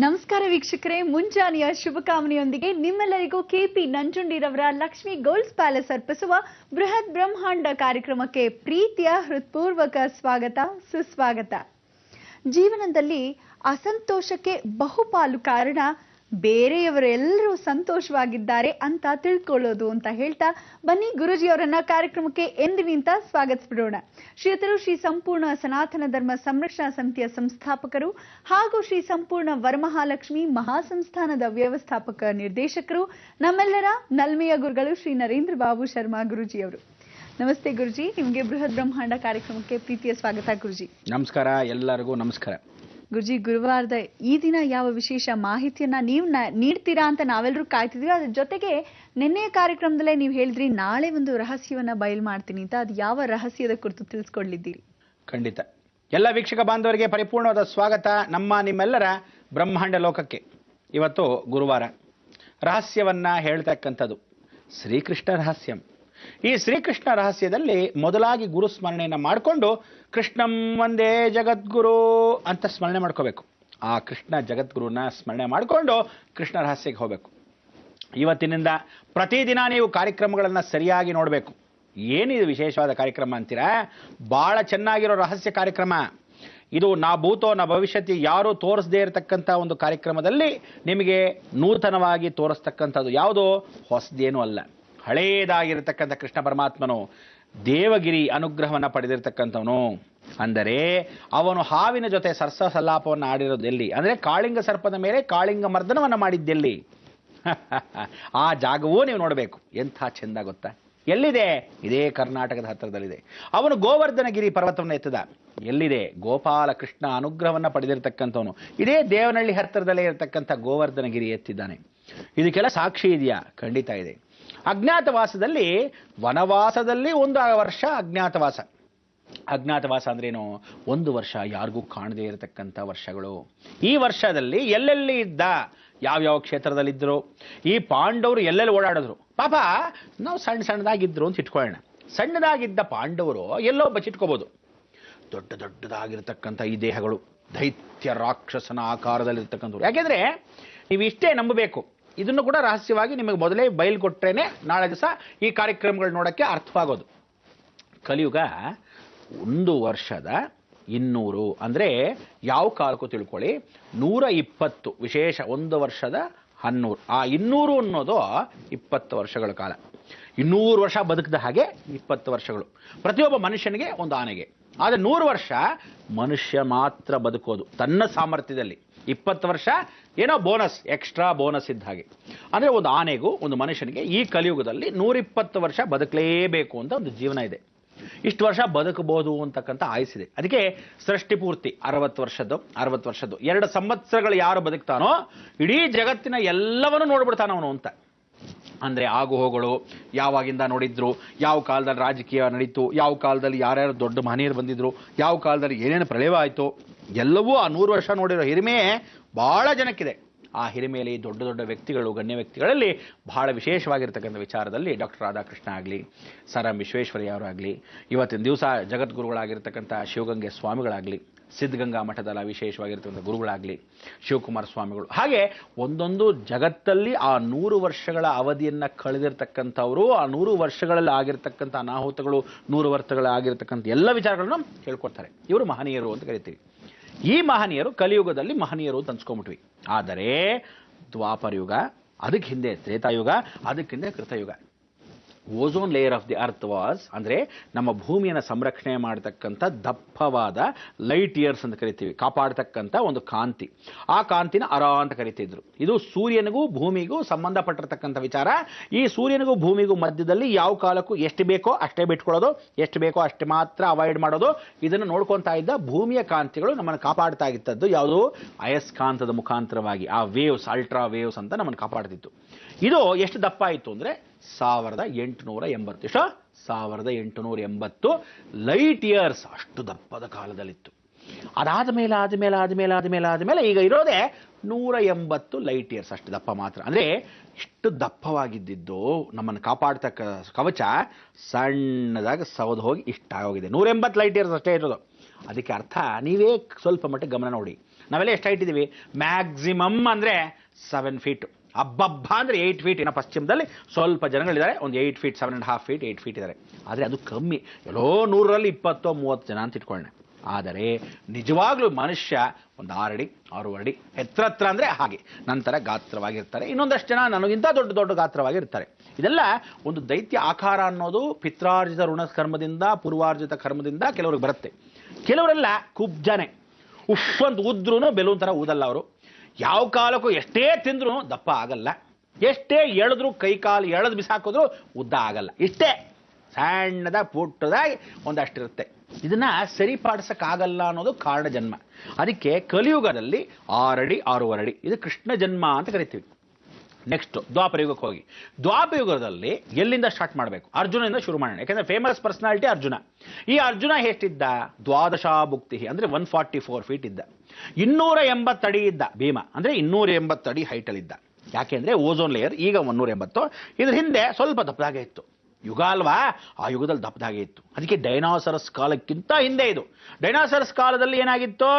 ನಮಸ್ಕಾರ ವೀಕ್ಷಕರೇ, ಮುಂಜಾನೆಯ ಶುಭಕಾಮನೆಯೊಂದಿಗೆ ನಿಮ್ಮೆಲ್ಲರಿಗೂ ಕೆಪಿ ನಂಜುಂಡಿರವರ ಲಕ್ಷ್ಮಿ ಗೋಲ್ಡ್ಸ್ ಪ್ಯಾಲೇಸ್ ಅರ್ಪಿಸುವ ಬೃಹತ್ ಬ್ರಹ್ಮಾಂಡ ಕಾರ್ಯಕ್ರಮಕ್ಕೆ ಪ್ರೀತಿಯ ಹೃತ್ಪೂರ್ವಕ ಸ್ವಾಗತ ಸುಸ್ವಾಗತ. ಜೀವನದಲ್ಲಿ ಅಸಂತೋಷಕ್ಕೆ ಬಹುಪಾಲು ಕಾರಣ ಬೇರೆಯವರೆಲ್ಲರೂ ಸಂತೋಷವಾಗಿದ್ದಾರೆ ಅಂತ ತಿಳ್ಕೊಳ್ಳೋದು ಅಂತ ಹೇಳ್ತಾ ಬನ್ನಿ ಗುರುಜಿಯವರನ್ನ ಕಾರ್ಯಕ್ರಮಕ್ಕೆ ಎಂದಿನಿಂದ ಸ್ವಾಗತಿಸ್ಬಿಡೋಣ. ಶ್ರೀಯುತರು ಶ್ರೀ ಸಂಪೂರ್ಣ ಸನಾತನ ಧರ್ಮ ಸಂರಕ್ಷಣಾ ಸಮಿತಿಯ ಸಂಸ್ಥಾಪಕರು ಹಾಗೂ ಶ್ರೀ ಸಂಪೂರ್ಣ ವರಮಹಾಲಕ್ಷ್ಮಿ ಮಹಾಸಂಸ್ಥಾನದ ವ್ಯವಸ್ಥಾಪಕ ನಿರ್ದೇಶಕರು, ನಮ್ಮೆಲ್ಲರ ನಲ್ಮೆಯ ಗುರುಗಳು ಶ್ರೀ ನರೇಂದ್ರ ಬಾಬು ಶರ್ಮಾ ಗುರುಜಿಯವರು. ನಮಸ್ತೆ ಗುರುಜಿ, ನಿಮಗೆ ಬೃಹತ್ ಬ್ರಹ್ಮಾಂಡ ಕಾರ್ಯಕ್ರಮಕ್ಕೆ ಪ್ರೀತಿಯ ಸ್ವಾಗತ ಗುರುಜಿ. ನಮಸ್ಕಾರ, ಎಲ್ಲರಿಗೂ ನಮಸ್ಕಾರ. ಗುರುಜಿ, ಗುರುವಾರದ ಈ ದಿನ ಯಾವ ವಿಶೇಷ ಮಾಹಿತಿಯನ್ನ ನೀವು ನೀಡ್ತೀರಾ ಅಂತ ನಾವೆಲ್ಲರೂ ಕಾಯ್ತಿದ್ವಿ. ಅದ್ರ ಜೊತೆಗೆ ನಿನ್ನೆಯ ಕಾರ್ಯಕ್ರಮದಲ್ಲೇ ನೀವು ಹೇಳಿದ್ರಿ ನಾಳೆ ಒಂದು ರಹಸ್ಯವನ್ನ ಬಯಲು ಮಾಡ್ತೀನಿ ಅಂತ. ಅದು ಯಾವ ರಹಸ್ಯದ ಕುರಿತು ತಿಳಿಸ್ಕೊಡ್ಲಿದ್ದೀರಿ? ಖಂಡಿತ. ಎಲ್ಲ ವೀಕ್ಷಕ ಬಾಂಧವರಿಗೆ ಪರಿಪೂರ್ಣವಾದ ಸ್ವಾಗತ ನಿಮ್ಮೆಲ್ಲರ ಬ್ರಹ್ಮಾಂಡ ಲೋಕಕ್ಕೆ. ಇವತ್ತು ಗುರುವಾರ. ರಹಸ್ಯವನ್ನ ಹೇಳ್ತಕ್ಕಂಥದ್ದು ಶ್ರೀಕೃಷ್ಣ ರಹಸ್ಯಂ. ಈ ಶ್ರೀಕೃಷ್ಣ ರಹಸ್ಯದಲ್ಲಿ ಮೊದಲಾಗಿ ಗುರು ಸ್ಮರಣೆಯನ್ನು ಮಾಡಿಕೊಂಡು ಕೃಷ್ಣಂ ವಂದೇ ಜಗದ್ಗುರು ಅಂತ ಸ್ಮರಣೆ ಮಾಡ್ಕೋಬೇಕು. ಆ ಕೃಷ್ಣ ಜಗದ್ಗುರುನ ಸ್ಮರಣೆ ಮಾಡಿಕೊಂಡು ಕೃಷ್ಣ ರಹಸ್ಯಕ್ಕೆ ಹೋಗಬೇಕು. ಇವತ್ತಿನಿಂದ ಪ್ರತಿದಿನ ನೀವು ಕಾರ್ಯಕ್ರಮಗಳನ್ನು ಸರಿಯಾಗಿ ನೋಡಬೇಕು. ಏನಿದು ವಿಶೇಷವಾದ ಕಾರ್ಯಕ್ರಮ ಅಂತೀರಾ? ಭಾಳ ಚೆನ್ನಾಗಿರೋ ರಹಸ್ಯ ಕಾರ್ಯಕ್ರಮ ಇದು. ನಾ ಭೂತೋ ನ ಭವಿಷ್ಯತಿ ಯಾರೂ ತೋರಿಸದೇ ಇರತಕ್ಕಂಥ ಒಂದು ಕಾರ್ಯಕ್ರಮದಲ್ಲಿ ನಿಮಗೆ ನೂತನವಾಗಿ ತೋರಿಸ್ತಕ್ಕಂಥದ್ದು ಯಾವುದು ಹೊಸದೇನೂ ಅಲ್ಲ. ಹಳೇದಾಗಿರತಕ್ಕಂಥ ಕೃಷ್ಣ ಪರಮಾತ್ಮನು ದೇವಗಿರಿ ಅನುಗ್ರಹವನ್ನು ಪಡೆದಿರ್ತಕ್ಕಂಥವನು. ಅಂದರೆ ಅವನು ಹಾವಿನ ಜೊತೆ ಸರ್ಸ ಸಲ್ಲಾಪವನ್ನು ಆಡಿರೋದೆಲ್ಲಿ? ಅಂದರೆ ಕಾಳಿಂಗ ಸರ್ಪದ ಮೇಲೆ ಕಾಳಿಂಗ ಮರ್ದನವನ್ನು ಮಾಡಿದ್ದೆಲ್ಲಿ? ಆ ಜಾಗವೂ ನೀವು ನೋಡಬೇಕು. ಎಂಥ ಚೆಂದ ಗೊತ್ತಾ? ಎಲ್ಲಿದೆ? ಇದೇ ಕರ್ನಾಟಕದ ಹತ್ತಿರದಲ್ಲಿದೆ. ಅವನು ಗೋವರ್ಧನಗಿರಿ ಪರ್ವತವನ್ನು ಎತ್ತದ. ಎಲ್ಲಿದೆ? ಗೋಪಾಲ ಕೃಷ್ಣ ಅನುಗ್ರಹವನ್ನು ಪಡೆದಿರತಕ್ಕಂಥವನು ಇದೇ ದೇವನಹಳ್ಳಿ ಹತ್ತಿರದಲ್ಲೇ ಇರತಕ್ಕಂಥ ಗೋವರ್ಧನಗಿರಿ ಎತ್ತಿದ್ದಾನೆ. ಇದಕ್ಕೆಲ್ಲ ಸಾಕ್ಷಿ ಇದೆಯಾ? ಖಂಡಿತ ಇದೆ. ಅಜ್ಞಾತವಾಸದಲ್ಲಿ, ವನವಾಸದಲ್ಲಿ 1 ವರ್ಷ ಅಜ್ಞಾತವಾಸ. ಅಜ್ಞಾತವಾಸ ಅಂದ್ರೇನು? 1 ವರ್ಷ ಯಾರಿಗೂ ಕಾಣದೇ ಇರತಕ್ಕಂಥ ವರ್ಷಗಳು. ಈ ವರ್ಷದಲ್ಲಿ ಎಲ್ಲೆಲ್ಲಿ ಇದ್ದ, ಯಾವ್ಯಾವ ಕ್ಷೇತ್ರದಲ್ಲಿದ್ದರು, ಈ ಪಾಂಡವರು ಎಲ್ಲೆಲ್ಲಿ ಓಡಾಡಿದ್ರು. ಪಾಪ ನಾವು ಸಣ್ಣದಾಗಿದ್ರು ಅಂತ ಇಟ್ಕೊಳ್ಳೋಣ. ಸಣ್ಣದಾಗಿದ್ದ ಪಾಂಡವರು ಎಲ್ಲೋ ಬಚ್ಚಿಟ್ಕೋಬೋದು. ದೊಡ್ಡದಾಗಿರ್ತಕ್ಕಂಥ ಈ ದೇಹಗಳು ದೈತ್ಯ ರಾಕ್ಷಸನ ಆಕಾರದಲ್ಲಿರ್ತಕ್ಕಂಥವ್ರು. ಯಾಕೆಂದ್ರೆ ನೀವು ಇಷ್ಟೇ ನಂಬಬೇಕು. ಇದನ್ನು ಕೂಡ ರಹಸ್ಯವಾಗಿ ನಿಮಗೆ ಮೊದಲೇ ಬಯಲು ಕೊಟ್ರೇನೆ ನಾಳೆ ದಿವಸ ಈ ಕಾರ್ಯಕ್ರಮಗಳು ನೋಡೋಕ್ಕೆ ಅರ್ಥವಾಗೋದು. ಕಲಿಯುಗ 1 ವರ್ಷದ 200 ಅಂದರೆ ಯಾವ ಕಾಲಕ್ಕೂ ತಿಳ್ಕೊಳ್ಳಿ. 120 ವಿಶೇಷ 1 ವರ್ಷದ 100. ಆ 200 ಅನ್ನೋದು 20 ವರ್ಷಗಳ ಕಾಲ. 200 ವರ್ಷ ಬದುಕಿದ ಹಾಗೆ 20 ವರ್ಷಗಳು ಪ್ರತಿಯೊಬ್ಬ ಮನುಷ್ಯನಿಗೆ, ಒಂದು ಆನೆಗೆ. ಆದರೆ 100 ವರ್ಷ ಮನುಷ್ಯ ಮಾತ್ರ ಬದುಕೋದು ತನ್ನ ಸಾಮರ್ಥ್ಯದಲ್ಲಿ. 20 ವರ್ಷ ಏನೋ ಬೋನಸ್, ಎಕ್ಸ್ಟ್ರಾ ಬೋನಸ್ ಇದ್ದ ಹಾಗೆ. ಅಂದರೆ ಒಂದು ಆನೆಗೂ ಒಂದು ಮನುಷ್ಯನಿಗೆ ಈ ಕಲಿಯುಗದಲ್ಲಿ 120 ವರ್ಷ ಬದುಕಲೇಬೇಕು ಅಂತ ಒಂದು ಜೀವನ ಇದೆ. ಇಷ್ಟು ವರ್ಷ ಬದುಕಬಹುದು ಅಂತಕ್ಕಂಥ ಆಯಸ್ಸಿದೆ. ಅದಕ್ಕೆ ಸೃಷ್ಟಿ ಪೂರ್ತಿ 60 ವರ್ಷದ್ದು 2 ಸಂವತ್ಸರಗಳು ಯಾರು ಬದುಕ್ತಾನೋ ಇಡೀ ಜಗತ್ತಿನ ಎಲ್ಲವನ್ನೂ ನೋಡ್ಬಿಡ್ತಾನ ಅವನು ಅಂತ. ಅಂದರೆ ಆಗು ಹೋಗಳು ಯಾವಾಗಿಂದ ನೋಡಿದ್ರು, ಯಾವ ಕಾಲದಲ್ಲಿ ರಾಜಕೀಯ ನಡೀತು, ಯಾವ ಕಾಲದಲ್ಲಿ ಯಾರ್ಯಾರು ದೊಡ್ಡ ಮಹನೀಯರು ಬಂದಿದ್ರು, ಯಾವ ಕಾಲದಲ್ಲಿ ಏನೇನು ಪ್ರಳಯ ಆಯಿತು, ಎಲ್ಲವೂ ಆ 100 ವರ್ಷ ನೋಡಿರೋ ಹಿರಿಮೆ ಬಹಳ ಜನಕ್ಕಿದೆ. ಆ ಹಿರಿಮೆಯಲ್ಲಿ ದೊಡ್ಡ ದೊಡ್ಡ ವ್ಯಕ್ತಿಗಳು, ಗಣ್ಯ ವ್ಯಕ್ತಿಗಳಲ್ಲಿ ಬಹಳ ವಿಶೇಷವಾಗಿರ್ತಕ್ಕಂಥ ವಿಚಾರದಲ್ಲಿ ಡಾಕ್ಟರ್ ರಾಧಾಕೃಷ್ಣ ಆಗಲಿ, ಸರ್ ಎಂ ವಿಶ್ವೇಶ್ವರಯ್ಯ ಅವರಾಗಲಿ, ಇವತ್ತಿನ ದಿವಸ ಜಗದ್ಗುರುಗಳಾಗಿರ್ತಕ್ಕಂಥ ಶಿವಗಂಗೆ ಸ್ವಾಮಿಗಳಾಗಲಿ, ಸಿದ್ಧಗಂಗಾ ಮಠದ ವಿಶೇಷವಾಗಿರ್ತಕ್ಕಂಥ ಗುರುಗಳಾಗಲಿ, ಶಿವಕುಮಾರ ಸ್ವಾಮಿಗಳು, ಹಾಗೆ ಒಂದೊಂದು ಜಗತ್ತಲ್ಲಿ ಆ 100 ವರ್ಷಗಳ ಅವಧಿಯನ್ನು ಕಳೆದಿರ್ತಕ್ಕಂಥವರು, ಆ 100 ವರ್ಷಗಳಲ್ಲಿ ಆಗಿರ್ತಕ್ಕಂಥ ಅನಾಹುತಗಳು, 100 ವರ್ಷಗಳ ಆಗಿರ್ತಕ್ಕಂಥ ಎಲ್ಲ ವಿಚಾರಗಳನ್ನು ಹೇಳ್ಕೊಡ್ತಾರೆ. ಇವರು ಮಹನೀಯರು ಅಂತ ಕರಿತೀವಿ. ಈ ಮಹನೀಯರು ಕಲಿಯುಗದಲ್ಲಿ ಮಹನೀಯರು ಅಂತ ಅನ್ಸ್ಕೊಂಬಿಟ್ವಿ. ಆದರೆ ದ್ವಾಪರ ಯುಗ, ಅದಕ್ಕೆ ಹಿಂದೆ ತ್ರೇತಾಯುಗ, ಅದಕ್ಕೆ ಹಿಂದೆ ಕೃತಯುಗ. Ozone layer of the earth was, ಅಂದರೆ ನಮ್ಮ ಭೂಮಿಯನ್ನು ಸಂರಕ್ಷಣೆ ಮಾಡತಕ್ಕಂಥ ದಪ್ಪವಾದ ಲೈಟ್ ಇಯರ್ಸ್ ಅಂತ ಕರಿತೀವಿ, ಕಾಪಾಡ್ತಕ್ಕಂಥ ಒಂದು ಕಾಂತಿ. ಆ ಕಾಂತಿನ ಅರ ಅಂತ ಕರಿತಿದ್ರು. ಇದು ಸೂರ್ಯನಿಗೂ ಭೂಮಿಗೂ ಸಂಬಂಧಪಟ್ಟಿರ್ತಕ್ಕಂಥ ವಿಚಾರ. ಈ ಸೂರ್ಯನಿಗೂ ಭೂಮಿಗೂ ಮಧ್ಯದಲ್ಲಿ ಯಾವ ಕಾಲಕ್ಕೂ ಎಷ್ಟು ಬೇಕೋ ಅಷ್ಟೇ ಬಿಟ್ಕೊಳ್ಳೋದು, ಎಷ್ಟು ಬೇಕೋ ಅಷ್ಟೇ ಮಾತ್ರ ಅವಾಯ್ಡ್ ಮಾಡೋದು. ಇದನ್ನು ನೋಡ್ಕೊತಾ ಇದ್ದ ಭೂಮಿಯ ಕಾಂತಿಗಳು ನಮ್ಮನ್ನು ಕಾಪಾಡ್ತಾ ಇದ್ದದ್ದು ಯಾವುದು? ಅಯಸ್ಕಾಂತದ ಮುಖಾಂತರವಾಗಿ. ಆ ವೇವ್ಸ್, ಅಲ್ಟ್ರಾ ವೇವ್ಸ್ ಅಂತ ನಮ್ಮನ್ನು ಕಾಪಾಡ್ತಿತ್ತು. ಇದು ಎಷ್ಟು ದಪ್ಪ ಆಯಿತು ಅಂದರೆ 1880. ಎಷ್ಟು? 1880 ಲೈಟ್ ಇಯರ್ಸ್. ಅಷ್ಟು ದಪ್ಪದ ಕಾಲದಲ್ಲಿತ್ತು. ಅದಾದ ಮೇಲೆ ಈಗ ಇರೋದೇ 180 ಲೈಟ್ ಇಯರ್ಸ್. ಅಷ್ಟು ದಪ್ಪ ಮಾತ್ರ. ಅಂದರೆ ಇಷ್ಟು ದಪ್ಪವಾಗಿದ್ದು ನಮ್ಮನ್ನು ಕಾಪಾಡ್ತಕ್ಕ ಕವಚ ಸಣ್ಣದಾಗಿ ಸವದು ಹೋಗಿ ಇಷ್ಟ ಆಗೋಗಿದೆ. 180 ಲೈಟ್ ಇಯರ್ಸ್ ಅಷ್ಟೇ ಇರೋದು. ಅದಕ್ಕೆ ಅರ್ಥ ನೀವೇ ಸ್ವಲ್ಪ ಮಟ್ಟಿಗೆ ಗಮನ ನೋಡಿ. ನಾವೆಲ್ಲ ಎಷ್ಟು ಹೈಟ್ ಇದ್ದೀವಿ? ಮ್ಯಾಕ್ಸಿಮಮ್ ಅಂದರೆ 7 ಫೀಟ್, ಹಬ್ಬಬ್ಬ ಅಂದರೆ 8 ಫೀಟ್. ಇನ್ನು ಪಶ್ಚಿಮದಲ್ಲಿ ಸ್ವಲ್ಪ ಜನಗಳಿದ್ದಾರೆ, ಒಂದು 8 ಫೀಟ್, 7.5 ಫೀಟ್, 8 ಫೀಟ್ ಇದ್ದಾರೆ. ಆದರೆ ಅದು ಕಮ್ಮಿ, ಎಲ್ಲೋ 100ರಲ್ಲಿ 20-30 ಜನ ಅಂತ ಇಟ್ಕೊಳ್ಳೋಣ. ಆದರೆ ನಿಜವಾಗ್ಲೂ ಮನುಷ್ಯ ಒಂದು 6 ಅಡಿ 6 ಅಡಿ ಎತ್ತರ ಅಂದರೆ ಹಾಗೆ, ನಂತರ ಗಾತ್ರವಾಗಿರ್ತಾರೆ. ಇನ್ನೊಂದಷ್ಟು ಜನ ನನಗಿಂತ ದೊಡ್ಡ ದೊಡ್ಡ ಗಾತ್ರವಾಗಿರ್ತಾರೆ. ಇದೆಲ್ಲ ಒಂದು ದೈತ್ಯ ಆಕಾರ ಅನ್ನೋದು ಪಿತ್ರಾರ್ಜಿತ ಋಣ ಕರ್ಮದಿಂದ, ಪೂರ್ವಾರ್ಜಿತ ಕರ್ಮದಿಂದ ಕೆಲವ್ರಿಗೆ ಬರುತ್ತೆ. ಕೆಲವರೆಲ್ಲ ಕುಬ್ಜನೆ, ಉಫ್ ಅಂತ ಉದ್ರೂ ಬೆಲೂನ್ ಥರ ಊದಲ್ಲ ಅವರು. ಯಾವ ಕಾಲಕ್ಕೂ ಎಷ್ಟೇ ತಿಂದ್ರೂ ದಪ್ಪ ಆಗಲ್ಲ, ಎಷ್ಟೇ ಎಳೆದ್ರು ಕೈ ಕಾಲು ಎಳೆದು ಬಿಸಾಕಿದ್ರು ಉದ್ದ ಆಗಲ್ಲ. ಇಷ್ಟೇ ಸಣ್ಣದ ಪುಟ್ಟದಾಗಿ ಒಂದಷ್ಟಿರುತ್ತೆ. ಇದನ್ನ ಸರಿಪಡಿಸಕ್ಕಾಗಲ್ಲ ಅನ್ನೋದು ಕಾರಣ ಜನ್ಮ. ಅದಕ್ಕೆ ಕಲಿಯುಗದಲ್ಲಿ 6 ಅಡಿ 6 ಅಡಿ ಇದು ಕೃಷ್ಣ ಜನ್ಮ ಅಂತ ಕರಿತೀವಿ. ನೆಕ್ಸ್ಟ್ ದ್ವಾಪರಯುಗಕ್ಕೆ ಹೋಗಿ, ದ್ವಾಪರಯುಗದಲ್ಲಿ ಎಲ್ಲಿಂದ ಸ್ಟಾರ್ಟ್ ಮಾಡಬೇಕು? ಅರ್ಜುನದಿಂದ ಶುರು ಮಾಡೋಣ. ಯಾಕಂದ್ರೆ ಫೇಮಸ್ ಪರ್ಸನಾಲಿಟಿ ಅರ್ಜುನ. ಈ ಅರ್ಜುನ ಎಷ್ಟಿದ್ದ? 12 ಭುಕ್ತಿ ಅಂದರೆ 144 ಫೀಟ್ ಇದ್ದ. 280 ಅಡಿ ಇದ್ದ ಭೀಮ, ಅಂದರೆ 280 ಅಡಿ ಹೈಟಲ್ಲಿದ್ದ. ಯಾಕೆಂದ್ರೆ ಓಝೋನ್ ಲೇಯರ್ ಈಗ 180, ಇದ್ರ ಹಿಂದೆ ಸ್ವಲ್ಪ ದಪ್ಪದಾಗೆ ಇತ್ತು. ಯುಗ ಅಲ್ವಾ, ಆ ಯುಗದಲ್ಲಿ ದಪ್ಪದಾಗೆ ಇತ್ತು. ಅದಕ್ಕೆ ಡೈನಾಸರಸ್ ಕಾಲಕ್ಕಿಂತ ಹಿಂದೆ ಇದು. ಡೈನಾಸರಸ್ ಕಾಲದಲ್ಲಿ ಏನಾಗಿತ್ತು?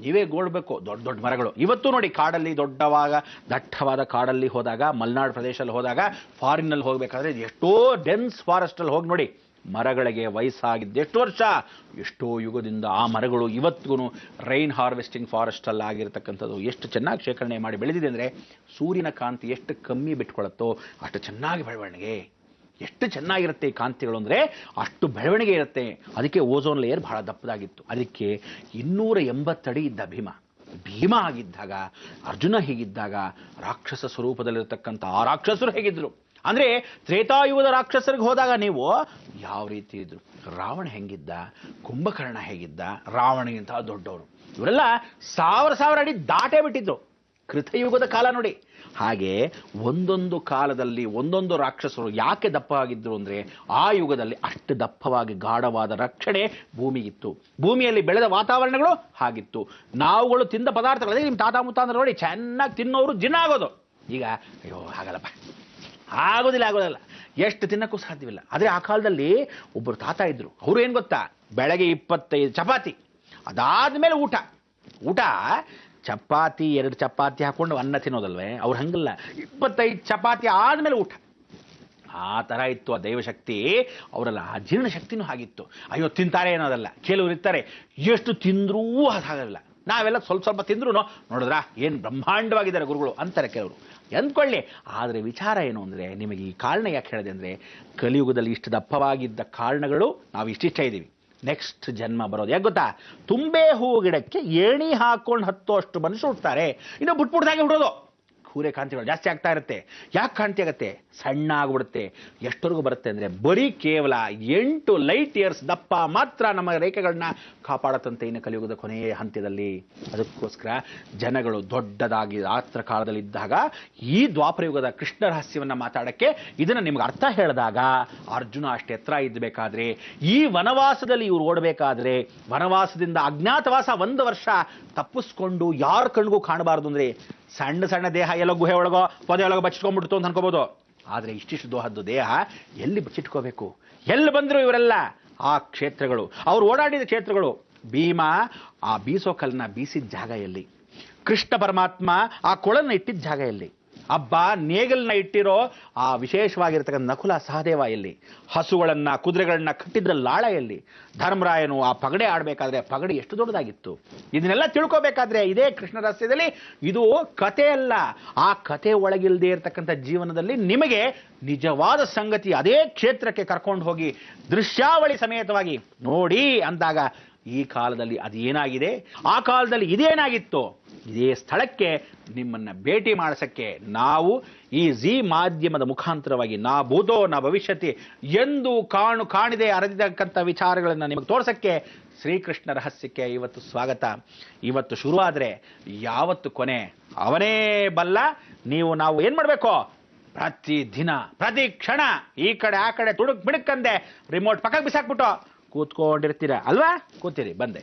ನೀವೇ ಗೋಡ್ಬೇಕು, ದೊಡ್ಡ ದೊಡ್ಡ ಮರಗಳು. ಇವತ್ತು ನೋಡಿ ಕಾಡಲ್ಲಿ ದೊಡ್ಡವಾಗ ದಟ್ಟವಾದ ಕಾಡಲ್ಲಿ ಹೋದಾಗ, ಮಲೆನಾಡು ಪ್ರದೇಶದಲ್ಲಿ ಹೋದಾಗ, ಫಾರಿನ್ನಲ್ಲಿ ಹೋಗಬೇಕಾದ್ರೆ ಎಷ್ಟೋ ಡೆನ್ಸ್ ಫಾರೆಸ್ಟಲ್ಲಿ ಹೋಗಿ ನೋಡಿ, ಮರಗಳಿಗೆ ವಯಸ್ಸಾಗಿದ್ದು ಎಷ್ಟು ವರ್ಷ, ಎಷ್ಟೋ ಯುಗದಿಂದ ಆ ಮರಗಳು ಇವತ್ತಿಗೂ ರೈನ್ ಹಾರ್ವೆಸ್ಟಿಂಗ್ ಫಾರೆಸ್ಟಲ್ಲಿ ಆಗಿರ್ತಕ್ಕಂಥದ್ದು ಎಷ್ಟು ಚೆನ್ನಾಗಿ ಶೇಖರಣೆ ಮಾಡಿ ಬೆಳೆದಿದೆ ಅಂದರೆ, ಸೂರ್ಯನ ಕಾಂತಿ ಎಷ್ಟು ಕಮ್ಮಿ ಬಿಟ್ಕೊಳ್ಳುತ್ತೋ ಅಷ್ಟು ಚೆನ್ನಾಗಿ ಬೆಳವಣಿಗೆ, ಎಷ್ಟು ಚೆನ್ನಾಗಿರುತ್ತೆ ಈ ಕಾಂತಿಗಳು ಅಂದರೆ ಅಷ್ಟು ಬೆಳವಣಿಗೆ ಇರುತ್ತೆ. ಅದಕ್ಕೆ ಓಝೋನ್ ಲೇಯರ್ ಬಹಳ ದಪ್ಪದಾಗಿತ್ತು. ಅದಕ್ಕೆ 280 ಅಡಿ ಇದ್ದ ಭೀಮ ಆಗಿದ್ದಾಗ, ಅರ್ಜುನ ಹೀಗಿದ್ದಾಗ, ರಾಕ್ಷಸ ಸ್ವರೂಪದಲ್ಲಿರ್ತಕ್ಕಂಥ ಆ ರಾಕ್ಷಸರು ಹೇಗಿದ್ರು ಅಂದರೆ, ತ್ರೇತಾಯುಗದ ರಾಕ್ಷಸರಿಗೆ ಹೋದಾಗ ನೀವು ಯಾವ ರೀತಿ ಇದ್ರು? ರಾವಣ ಹೆಂಗಿದ್ದ, ಕುಂಭಕರ್ಣ ಹೇಗಿದ್ದ, ರಾವಣಗಿಂತ ದೊಡ್ಡವರು. ಇವರೆಲ್ಲ 1000 ಅಡಿ ದಾಟೇ ಬಿಟ್ಟಿದ್ರು. ಕೃತಯುಗದ ಕಾಲ ನೋಡಿ. ಹಾಗೆ ಒಂದೊಂದು ಕಾಲದಲ್ಲಿ ಒಂದೊಂದು ರಾಕ್ಷಸರು ಯಾಕೆ ದಪ್ಪ ಆಗಿದ್ರು ಅಂದರೆ, ಆ ಯುಗದಲ್ಲಿ ಅಷ್ಟು ದಪ್ಪವಾಗಿ ಗಾಢವಾದ ರಕ್ಷಣೆ ಭೂಮಿಗಿತ್ತು. ಭೂಮಿಯಲ್ಲಿ ಬೆಳೆದ ವಾತಾವರಣಗಳು ಹಾಗಿತ್ತು. ನಾವುಗಳು ತಿಂದ ಪದಾರ್ಥಗಳು, ಅದೇ ನಿಮ್ಮ ತಾತ ಮುತ್ತ ಅಂದ್ರೆ ನೋಡಿ, ಚೆನ್ನಾಗಿ ತಿನ್ನೋರು ಜಿನ್ನ ಆಗೋದು. ಈಗ ಅಯ್ಯೋ ಆಗಲ್ಲಪ್ಪ, ಆಗೋದಿಲ್ಲ, ಎಷ್ಟು ತಿನ್ನಕ್ಕೂ ಸಾಧ್ಯವಿಲ್ಲ. ಆದರೆ ಆ ಕಾಲದಲ್ಲಿ ಒಬ್ಬರು ತಾತ ಇದ್ರು. ಅವರು ಏನು ಗೊತ್ತಾ, ಬೆಳಗ್ಗೆ 25 ಚಪಾತಿ, ಅದಾದ್ಮೇಲೆ ಊಟ ಚಪಾತಿ 2 ಚಪಾತಿ ಹಾಕೊಂಡು ಅನ್ನ ತಿನ್ನೋದಲ್ವೇ, ಅವ್ರು ಹಂಗಲ್ಲ, 25 ಚಪಾತಿ ಆದಮೇಲೆ ಊಟ. ಆ ಥರ ಇತ್ತು ಆ ದೈವಶಕ್ತಿ ಅವರೆಲ್ಲ. ಆ ಜೀರ್ಣಶಕ್ತಿನೂ ಹಾಗಿತ್ತು. ಅಯ್ಯೋ ತಿಂತಾರೆ ಅನ್ನೋದಲ್ಲ. ಕೆಲವರು ಇರ್ತಾರೆ ಎಷ್ಟು ತಿಂದ್ರೂ ಅದಾಗಲ್ಲ. ನಾವೆಲ್ಲ ಸ್ವಲ್ಪ ತಿಂದ್ರೂ ನೋಡಿದ್ರಾ ಏನು ಬ್ರಹ್ಮಾಂಡವಾಗಿದ್ದಾರೆ ಗುರುಗಳು ಅಂತಾರೆ ಕೆಲವರು. ಎಂದ್ಕೊಳ್ಳಿ. ಆದರೆ ವಿಚಾರ ಏನು ಅಂದರೆ, ನಿಮಗೆ ಈ ಕಾರಣ ಯಾಕೆ ಹೇಳಿದೆ ಅಂದರೆ, ಕಲಿಯುಗದಲ್ಲಿ ಇಷ್ಟು ದಪ್ಪವಾಗಿದ್ದ ಕಾರಣಗಳು ನಾವು ಇಷ್ಟಿಷ್ಟ ಇದ್ದೀವಿ. ನೆಕ್ಸ್ಟ್ ಜನ್ಮ ಬರೋದು ಯಾಕೆ ಗೊತ್ತಾ? ತುಂಬೆ ಹೂ ಗಿಡಕ್ಕೆ ಏಣಿ ಹಾಕೊಂಡು ಹತ್ತೋಷ್ಟು ಮನುಷ್ಯರು ಹುಡ್ತಾರೆ. ಇನ್ನು ಬಿಟ್ಬಿಡ್ದಾಗೆ ಹುಡೋದು. ಸೂರ್ಯಕಾಂತಿಗಳು ಜಾಸ್ತಿ ಆಗ್ತಾ ಇರುತ್ತೆ. ಯಾಕೆ ಕಾಂತಿ ಆಗುತ್ತೆ? ಸಣ್ಣ ಆಗ್ಬಿಡುತ್ತೆ. ಎಷ್ಟವರೆಗೂ ಬರುತ್ತೆ ಅಂದರೆ, ಬರೀ ಕೇವಲ 8 ಲೈಟ್ ಇಯರ್ಸ್ ದಪ್ಪ ಮಾತ್ರ ನಮ್ಮ ರೇಖೆಗಳನ್ನ ಕಾಪಾಡತ್ತಂತೆ ಇನ್ನು ಕಲಿಯುಗದ ಕೊನೆಯ ಹಂತದಲ್ಲಿ. ಅದಕ್ಕೋಸ್ಕರ ಜನಗಳು ದೊಡ್ಡದಾಗಿ ರಾತ್ರ ಕಾಲದಲ್ಲಿದ್ದಾಗ ಈ ದ್ವಾಪರಯುಗದ ಕೃಷ್ಣ ರಹಸ್ಯವನ್ನು ಮಾತಾಡೋಕ್ಕೆ ಇದನ್ನು ನಿಮ್ಗೆ ಅರ್ಥ ಹೇಳಿದಾಗ, ಅರ್ಜುನ ಅಷ್ಟು ಎತ್ತರ ಇದ್ದಬೇಕಾದ್ರೆ, ಈ ವನವಾಸದಲ್ಲಿ ಇವ್ರು ಓಡಬೇಕಾದ್ರೆ, ವನವಾಸದಿಂದ ಅಜ್ಞಾತವಾಸ 1 ವರ್ಷ ತಪ್ಪಿಸ್ಕೊಂಡು ಯಾರ ಕಣ್ಗೂ ಕಾಣಬಾರ್ದು ಅಂದರೆ, ಸಣ್ಣ ದೇಹ ಎಲ್ಲೋ ಗುಹೆ ಒಳಗೋ ಪೊದೆ ಒಳಗೋ ಬಚ್ಚಿಟ್ಕೊಂಡ್ಬಿಡ್ತು ಅಂತ ಅನ್ಕೋಬೋದು. ಆದರೆ ಇಷ್ಟಿಷ್ಟು ದೋಹದ್ದು ದೇಹ ಎಲ್ಲಿ ಬಚ್ಚಿಟ್ಕೋಬೇಕು? ಎಲ್ಲಿ ಬಂದರು ಇವರೆಲ್ಲ? ಆ ಕ್ಷೇತ್ರಗಳು, ಅವ್ರು ಓಡಾಡಿದ ಕ್ಷೇತ್ರಗಳು. ಭೀಮ ಆ ಬೀಸೋ ಕಲ್ಲನ್ನ ಬೀಸಿದ ಜಾಗ ಎಲ್ಲಿ? ಕೃಷ್ಣ ಪರಮಾತ್ಮ ಆ ಕೊಳನ್ನ ಇಟ್ಟಿದ್ದ ಜಾಗ ಎಲ್ಲಿ? ಹಬ್ಬ ನೇಗಲ್ನ ಇಟ್ಟಿರೋ ಆ ವಿಶೇಷವಾಗಿರ್ತಕ್ಕಂಥ ನಕುಲ ಸಹದೇವ ಎಲ್ಲಿ? ಹಸುಗಳನ್ನ ಕುದುರೆಗಳನ್ನ ಕಟ್ಟಿದ್ರ ಲಾಳ ಎಲ್ಲಿ? ಧರ್ಮರಾಯನು ಆ ಪಗಡೆ ಆಡಬೇಕಾದ್ರೆ ಪಗಡೆ ಎಷ್ಟು ದೊಡ್ಡದಾಗಿತ್ತು? ಇದನ್ನೆಲ್ಲ ತಿಳ್ಕೋಬೇಕಾದ್ರೆ ಇದೇ ಕೃಷ್ಣ ರಹಸ್ಯದಲ್ಲಿ. ಇದು ಕತೆ ಅಲ್ಲ. ಆ ಕತೆ ಒಳಗಿಲ್ಲದೆ ಇರತಕ್ಕಂಥ ಜೀವನದಲ್ಲಿ ನಿಮಗೆ ನಿಜವಾದ ಸಂಗತಿ ಅದೇ ಕ್ಷೇತ್ರಕ್ಕೆ ಕರ್ಕೊಂಡು ಹೋಗಿ ದೃಶ್ಯಾವಳಿ ಸಮೇತವಾಗಿ ನೋಡಿ ಅಂದಾಗ, ಈ ಕಾಲದಲ್ಲಿ ಅದೇನಾಗಿದೆ, ಆ ಕಾಲದಲ್ಲಿ ಇದೇನಾಗಿತ್ತು, ಇದೇ ಸ್ಥಳಕ್ಕೆ ನಿಮ್ಮನ್ನ ಭೇಟಿ ಮಾಡಿಸಕ್ಕೆ ನಾವು ಈ ಜಿ ಮಾಧ್ಯಮದ ಮುಖಾಂತರವಾಗಿ ನಾ ಭೂತೋ ನಾ ಭವಿಷ್ಯತಿ ಎಂದು ಕಾಣಿದೆ ಅರದಿರತಕ್ಕಂಥ ವಿಚಾರಗಳನ್ನು ನಿಮಗೆ ತೋರ್ಸಕ್ಕೆ ಶ್ರೀಕೃಷ್ಣ ರಹಸ್ಯಕ್ಕೆ ಇವತ್ತು ಸ್ವಾಗತ. ಇವತ್ತು ಶುರುವಾದರೆ ಯಾವತ್ತು ಕೊನೆ ಅವನೇ ಬಲ್ಲ. ನಾವು ಏನು ಮಾಡಬೇಕು? ಪ್ರತಿ ದಿನ ಪ್ರತಿ ಕ್ಷಣ ಈ ಕಡೆ ಆ ಕಡೆ ತುಡುಕ್ ಬಿಡುಕಂದೆ ರಿಮೋಟ್ ಪಕ್ಕಕ್ಕೆ ಬಿಸಾಕ್ಬಿಟ್ಟು ಕೂತ್ಕೊಂಡಿರ್ತೀರ ಅಲ್ವಾ? ಕೂತೀರಿ, ಬಂದೆ.